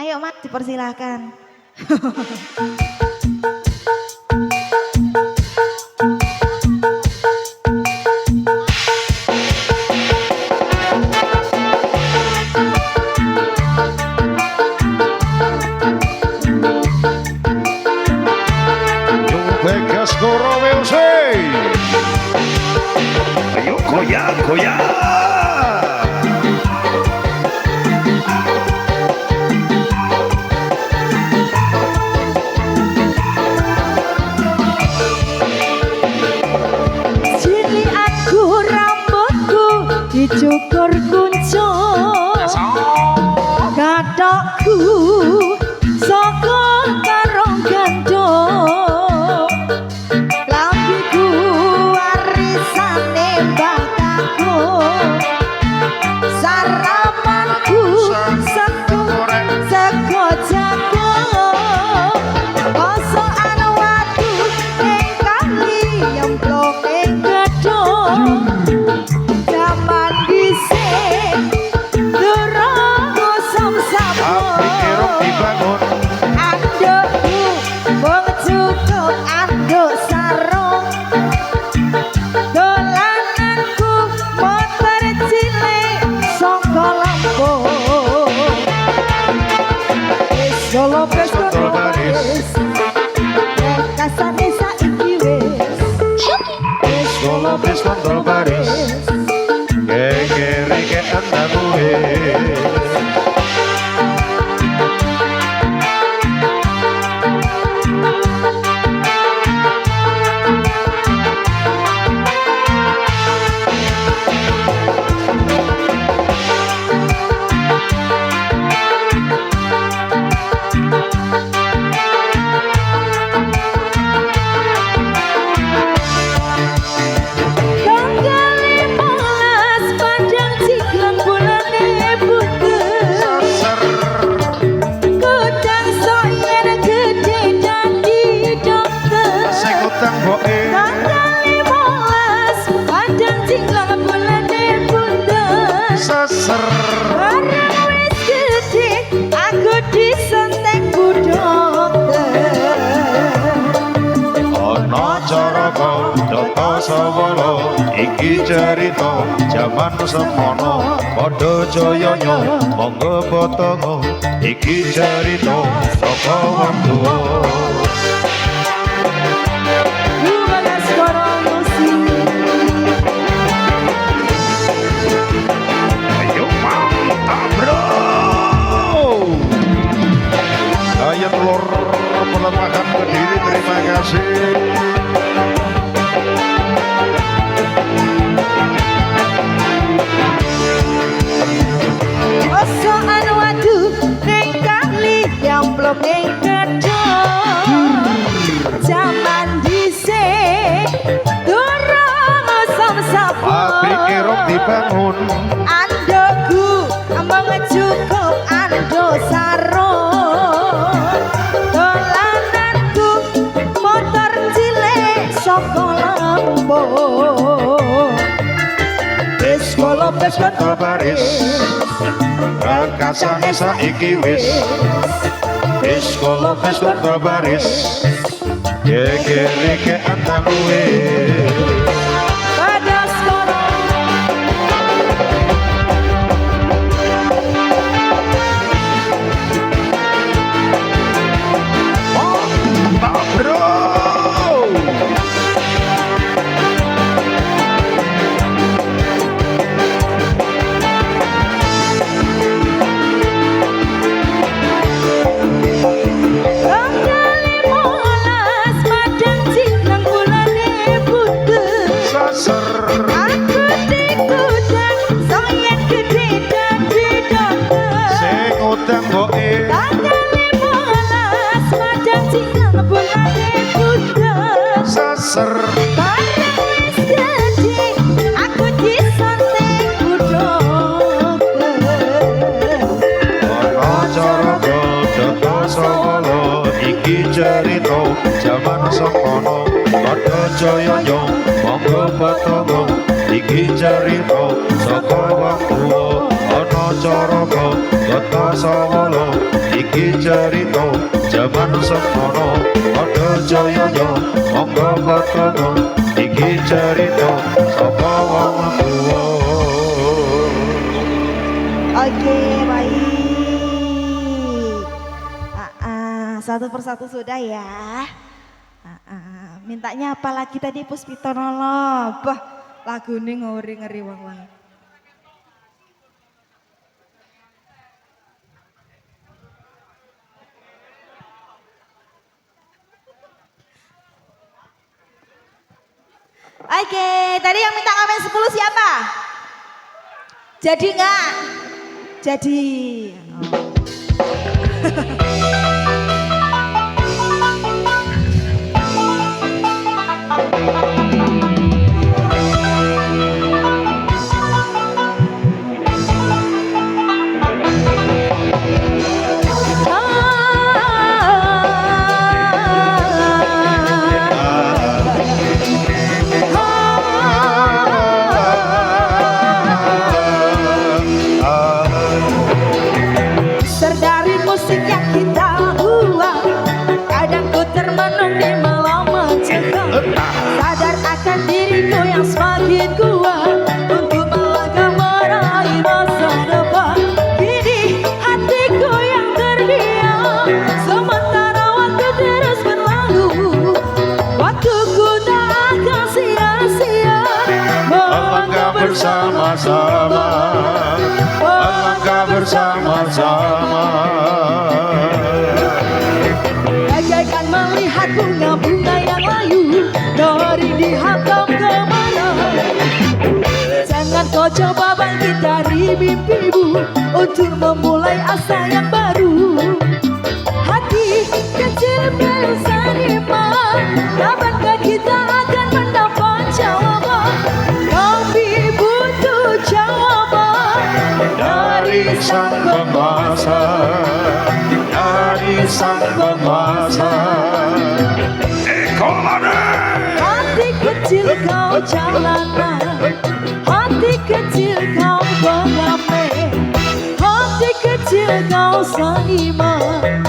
Ayo Mas, dipersilahkan. Vegas Coromeo ayo goyang goyang. Sini aku rambutku dicukur kuncup, gatokku saka karong gandum, lambiku warisane mbah kakku, sarapanku sego jagung, kosokan watu ning kali yemplok ing gedung. Zaman dhisik durung usum sabun, Dibangun andukku mung cukup anduk sarung, dolananku motor cilik saka Lampung. Wis Solo wis kono baris, kasane saiki wis Solo wis kontol baris, gegere ke andakuwe. Iki cerita jaman semono padha jayanya monggo potongo iki cerita saka wong tuwa. Ayo mantap bro. Ayo telur pelemahan Kediri, terima kasih. Kosokan watu ning kali yamplok ning gedung. Zaman dhisik durung usum sabun, Pabrik kerok dibangun, andukku mung cukup anduk sarung, dolananku motor cilik saka Lampung. wis kala wis kontol baris, rakasane saiki wis kala wis kontol baris, gegere ke andakuwe. Pada sekarang Mantap bro. Cerita jaman semono padha jayanya monggo potongo iki cerita saka wong tuwa ana caraka Gata Sawala iki iki cerita jaman semono padha jaya-jaya monggo padha iki cerita sapa wong tuwa. Oke, baik. Satu persatu sudah ya. Mintanya apa lagi tadi Puspitonolo? Bah, lagu ini ngeri-ngeri wong-wong. Oke, tadi yang minta ngamen 10 siapa? Jadi enggak? Jadi. Dari musik yang kita buat, kadang ku termenung di malam mencekam. Sadar akan diriku yang semakin kuat untuk melangkah meraih masa depan. Kini hatiku yang terdiam, sementara waktu terus berlalu. Waktuku tak akan sia-sia Melangkah bersama-sama, melangkah bersama-sama. Bagaikan melihat bunga-bunga yang layu dari dihantam kemana. Jangan kau coba bangkit dari mimpimu untuk memulai asa yang baru. Hati kecil bersaniman, kapankah kita akan mendapat jawaban? Kami butuh jawaban Dari sang penguasa, dari sang penguasa. Hati kecil kau jalanan, hati kecil kau pengamen, hati kecil kau seniman.